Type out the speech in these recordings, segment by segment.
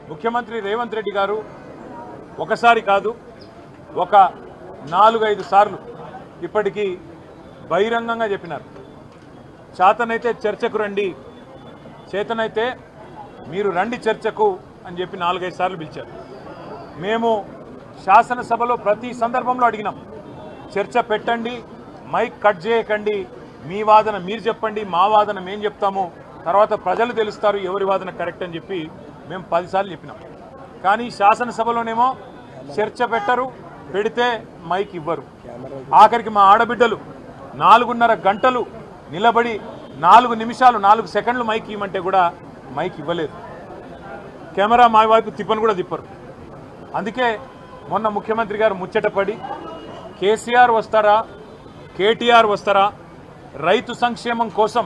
ముఖ్యమంత్రి రేవంత్ రెడ్డి గారు ఒకసారి కాదు ఒక 4-5 సార్లు ఇప్పటికీ బహిరంగంగా చెప్పినారు. చేతనైతే చర్చకు రండి, చేతనైతే మీరు రండి చర్చకు అని చెప్పి 4-5 సార్లు పిలిచారు. మేము శాసనసభలో ప్రతి సందర్భంలో అడిగినాం, చర్చ పెట్టండి, మైక్ కట్ చేయకండి, మీ వాదన మీరు చెప్పండి, మా వాదన మేము చెప్తాము, తర్వాత ప్రజలు తెలుస్తారు ఎవరి వాదన కరెక్ట్ అని చెప్పి మేము 10 సార్లు చెప్పినాం. కానీ శాసనసభలోనేమో చర్చ పెట్టరు, పెడితే మైక్ ఇవ్వరు. ఆఖరికి మా ఆడబిడ్డలు 4.5 గంటలు నిలబడి 4 నిమిషాలు 4 సెకండ్లు మైక్ ఇవ్వమంటే కూడా మైక్ ఇవ్వలేదు. కెమెరా మా వైపు తిప్పను కూడా తిప్పరు. అందుకే మొన్న ముఖ్యమంత్రి గారు ముచ్చటపడి కేసీఆర్ వస్తారా, కేటీఆర్ వస్తారా, రైతు సంక్షేమం కోసం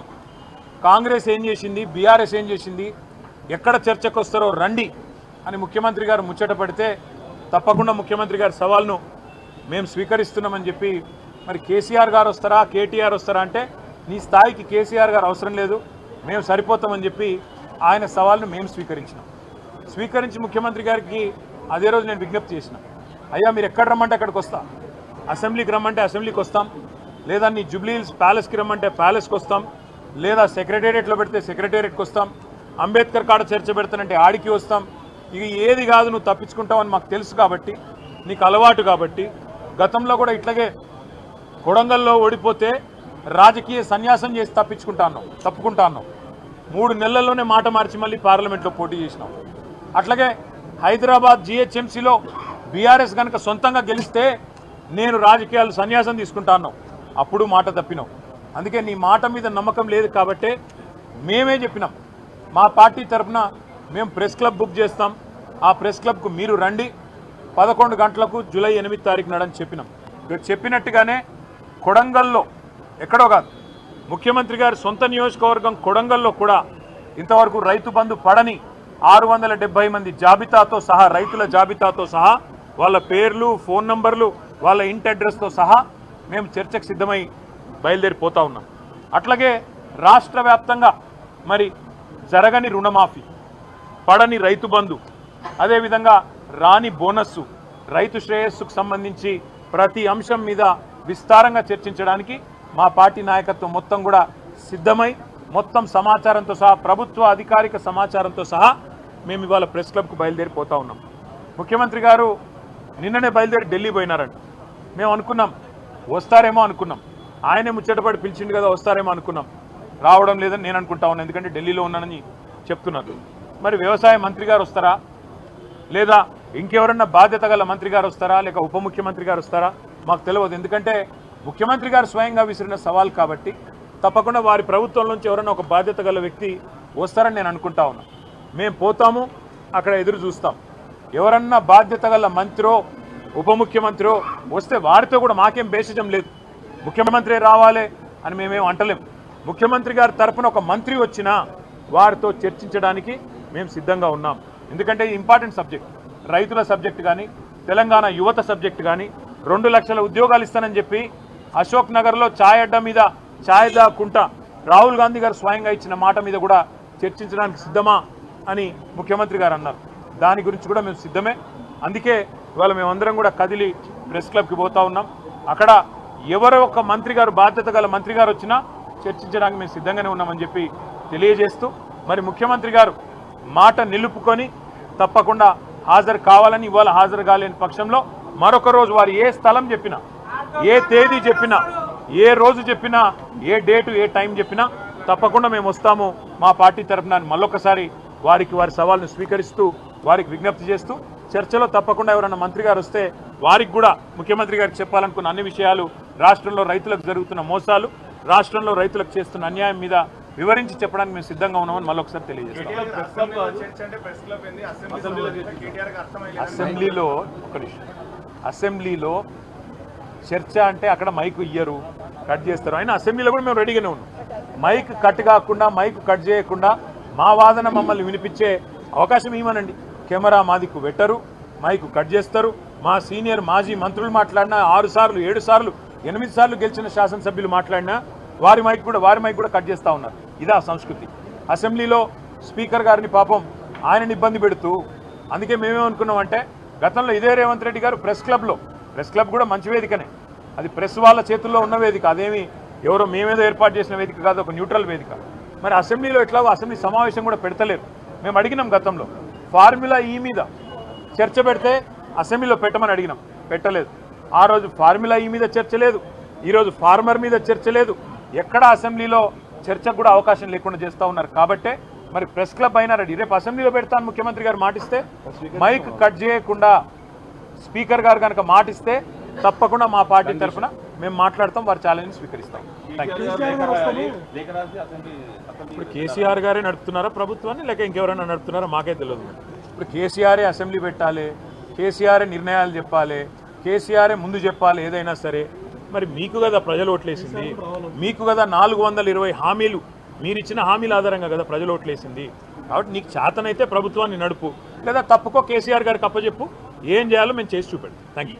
కాంగ్రెస్ ఏం చేసింది, బీఆర్ఎస్ ఏం చేసింది, ఎక్కడ చర్చకు వస్తారో రండి అని ముఖ్యమంత్రి గారు ముచ్చట పడితే తప్పకుండా ముఖ్యమంత్రి గారి సవాల్ను మేము స్వీకరిస్తున్నామని చెప్పి, మరి కేసీఆర్ గారు వస్తారా, కేటీఆర్ వస్తారా అంటే నీ స్థాయికి కేసీఆర్ గారు అవసరం లేదు, మేము సరిపోతామని చెప్పి ఆయన సవాల్ను మేము స్వీకరించి ముఖ్యమంత్రి గారికి అదే రోజు నేను విజ్ఞప్తి చేసిన, అయ్యా మీరు ఎక్కడ రమ్మంటే అక్కడికి వస్తా, అసెంబ్లీకి రమ్మంటే అసెంబ్లీకి వస్తాం, లేదా నీ జూబ్లీ హిల్స్ ప్యాలెస్కి రమ్మంటే ప్యాలెస్కి వస్తాం, లేదా సెక్రటేరియట్లో పెడితే సెక్రటేరియట్కి వస్తాం, అంబేద్కర్ కాడ చర్చ పెడతానంటే ఆడికి వస్తాం. ఇక ఏది కాదు నువ్వు తప్పించుకుంటావని మాకు తెలుసు కాబట్టి, నీకు అలవాటు కాబట్టి, గతంలో కూడా ఇట్లాగే కొడంగల్లో ఓడిపోతే రాజకీయ సన్యాసం చేసి తప్పుకుంటా అన్నావు. 3 నెలల్లోనే మాట మార్చి మళ్ళీ పార్లమెంట్లో పోటీ చేసినావు. అట్లాగే హైదరాబాద్ GHMCలో బీఆర్ఎస్ కనుక సొంతంగా గెలిస్తే నేను రాజకీయాలు సన్యాసం తీసుకుంటా అన్నావు, అప్పుడు మాట తప్పినావు. అందుకే నీ మాట మీద నమ్మకం లేదు కాబట్టే మేమే చెప్పినాం, మా పార్టీ తరఫున మేము ప్రెస్ క్లబ్ బుక్ చేస్తాం, ఆ ప్రెస్ క్లబ్కు మీరు రండి 11 గంటలకు జూలై 8 తారీఖు నాడని చెప్పినాం. చెప్పినట్టుగానే కొడంగల్లో ఎక్కడో కాదు, ముఖ్యమంత్రి గారి సొంత నియోజకవర్గం కొడంగల్లో కూడా ఇంతవరకు రైతు బంధు పడని 670 మంది జాబితాతో సహా, రైతుల జాబితాతో సహా, వాళ్ళ పేర్లు, ఫోన్ నంబర్లు, వాళ్ళ ఇంటి అడ్రస్తో సహా మేము చర్చకు సిద్ధమై బయలుదేరిపోతూ ఉన్నాం. అట్లాగే రాష్ట్ర వ్యాప్తంగా మరి జరగని రుణమాఫీ, పడని రైతు బంధు, అదేవిధంగా రాని బోనస్సు, రైతు శ్రేయస్సుకు సంబంధించి ప్రతి అంశం మీద విస్తారంగా చర్చించడానికి మా పార్టీ నాయకత్వం మొత్తం కూడా సిద్ధమై, మొత్తం సమాచారంతో సహా, ప్రభుత్వ అధికారిక సమాచారంతో సహా మేము ఇవాళ ప్రెస్ క్లబ్కు బయలుదేరిపోతూ ఉన్నాం. ముఖ్యమంత్రి గారు నిన్ననే బయలుదేరి ఢిల్లీ పోయినారంట. మేము అనుకున్నాం వస్తారేమో అనుకున్నాం, ఆయనే ముచ్చటపడి పిలిచిండు కదా వస్తారేమో అనుకున్నాం, రావడం లేదని నేను అనుకుంటా ఉన్నాను, ఎందుకంటే ఢిల్లీలో ఉన్నానని చెప్తున్నారు. మరి వ్యవసాయ మంత్రి గారు వస్తారా, లేదా ఇంకెవరన్నా బాధ్యత గల మంత్రి గారు వస్తారా, లేక ఉప ముఖ్యమంత్రి గారు వస్తారా మాకు తెలియదు. ఎందుకంటే ముఖ్యమంత్రి గారు స్వయంగా విసిరిన సవాల్ కాబట్టి తప్పకుండా వారి ప్రభుత్వం నుంచి ఎవరైనా ఒక బాధ్యత గల వ్యక్తి వస్తారని నేను అనుకుంటా ఉన్నా. మేము పోతాము, అక్కడ ఎదురు చూస్తాం. ఎవరన్నా బాధ్యత గల మంత్రో ఉప ముఖ్యమంత్రో వస్తే వారితో కూడా మాకేం భేషజం లేదు, ముఖ్యమంత్రి రావాలి అని మేమేం అంటలేం. ముఖ్యమంత్రి గారి తరఫున ఒక మంత్రి వచ్చినా వారితో చర్చించడానికి మేము సిద్ధంగా ఉన్నాం. ఎందుకంటే ఇంపార్టెంట్ సబ్జెక్ట్, రైతుల సబ్జెక్ట్ కానీ, తెలంగాణ యువత సబ్జెక్ట్ కానీ, 2 లక్షల ఉద్యోగాలు ఇస్తానని చెప్పి అశోక్ నగర్లో ఛాయ్ అడ్డా మీద ఛాయ్ దాక్కుంటా రాహుల్ గాంధీ గారు స్వయంగా ఇచ్చిన మాట మీద కూడా చర్చించడానికి సిద్ధమా అని ముఖ్యమంత్రి గారు అన్నారు. దాని గురించి కూడా మేము సిద్ధమే. అందుకే ఇవాళ మేమందరం కూడా కదిలి ప్రెస్ క్లబ్కి పోతా ఉన్నాం. అక్కడ ఎవరో ఒక మంత్రి గారు, బాధ్యత గల మంత్రి గారు వచ్చినా చర్చించడానికి మేము సిద్ధంగానే ఉన్నామని చెప్పి తెలియజేస్తూ, మరి ముఖ్యమంత్రి గారు మాట నిలుపుకొని తప్పకుండా హాజరు కావాలని, ఇవాళ హాజరు కాలేని పక్షంలో మరొక రోజు వారు ఏ స్థలం చెప్పినా, ఏ తేదీ చెప్పినా, ఏ రోజు చెప్పినా, ఏ డేటు ఏ టైం చెప్పినా తప్పకుండా మేము వస్తాము మా పార్టీ తరఫున మళ్ళొకసారి వారి సవాల్ను స్వీకరిస్తూ, వారికి విజ్ఞప్తి చేస్తూ, చర్చలో తప్పకుండా ఎవరైనా మంత్రి గారు వస్తే వారికి కూడా ముఖ్యమంత్రి గారికి చెప్పాలనుకున్న అన్ని విషయాలు, రాష్ట్రంలో రైతులకు జరుగుతున్న మోసాలు, రాష్ట్రంలో రైతులకు చేస్తున్న అన్యాయం మీద వివరించి చెప్పడానికి మేము సిద్ధంగా ఉన్నామని మళ్ళొకసారి తెలియజేస్తాం. అసెంబ్లీలో చర్చ అంటే అక్కడ మైక్ ఇయ్యరు, కట్ చేస్తారు. అయినా అసెంబ్లీలో కూడా మేము రెడీగానే ఉన్నాం. మైక్ కట్ కాకుండా, మైక్ కట్ చేయకుండా మా వాదన మమ్మల్ని వినిపించే అవకాశం ఇవ్వనండి. కెమెరా మాదికు పెట్టరు, మైక్ కట్ చేస్తారు. మా సీనియర్ మాజీ మంత్రులు మాట్లాడినా 6 సార్లు 7 సార్లు 8 సార్లు గెలిచిన శాసనసభ్యులు మాట్లాడినా వారి మైక్ కూడా కట్ చేస్తూ ఉన్నారు. ఇదా సంస్కృతి. అసెంబ్లీలో స్పీకర్ గారిని పాపం ఆయనని ఇబ్బంది పెడుతూ అందుకే మేమేమనుకున్నామంటే గతంలో ఇదే రేవంత్ రెడ్డి గారు ప్రెస్ క్లబ్ కూడా మంచి వేదికనే, అది ప్రెస్ వాళ్ళ చేతుల్లో ఉన్న వేదిక, అదేమి ఎవరో మేమేదో ఏర్పాటు చేసిన వేదిక కాదు, ఒక న్యూట్రల్ వేదిక. మరి అసెంబ్లీలో ఎట్లాగో అసెంబ్లీ సమావేశం కూడా పెడతలేరు. మేము అడిగినాం గతంలో ఫార్ములా ఈ మీద చర్చ పెడితే అసెంబ్లీలో పెట్టమని అడిగినాం, పెట్టలేదు. ఆ రోజు ఫార్ములా ఈ మీద చర్చ లేదు, ఈరోజు ఫార్మర్ మీద చర్చ లేదు, ఎక్కడ అసెంబ్లీలో చర్చకు కూడా అవకాశం లేకుండా చేస్తూ ఉన్నారు. కాబట్టే మరి ప్రెస్ క్లబ్ అయినా రెడీ, రేపు అసెంబ్లీలో పెడతాను ముఖ్యమంత్రి గారు మాటిస్తే, మైక్ కట్ చేయకుండా స్పీకర్ గారు కనుక మాటిస్తే తప్పకుండా మా పార్టీ తరఫున మేము మాట్లాడతాం, వారి ఛాలెంజ్ స్వీకరిస్తాం. ఇప్పుడు కేసీఆర్ గారే నడుపుతున్నారా ప్రభుత్వాన్ని, లేక ఇంకెవరైనా నడుపుతున్నారా మాకే తెలియదు. ఇప్పుడు కేసీఆరే అసెంబ్లీ పెట్టాలి, కేసీఆరే నిర్ణయాలు చెప్పాలి, కేసీఆరే ముందు చెప్పాలి ఏదైనా సరే. మరి మీకు కదా ప్రజలు ఓట్లేసింది, మీకు కదా 420 హామీలు, మీరిచ్చిన హామీల ఆధారంగా కదా ప్రజలు ఓట్లేసింది. కాబట్టి నీకు చేతనైతే ప్రభుత్వాన్ని నడుపు, లేదా తప్పుకో కేసీఆర్ గారికి అప్పచెప్పు, ఏం చేయాలో మేము చేసి చూపెడతాం. Thank you.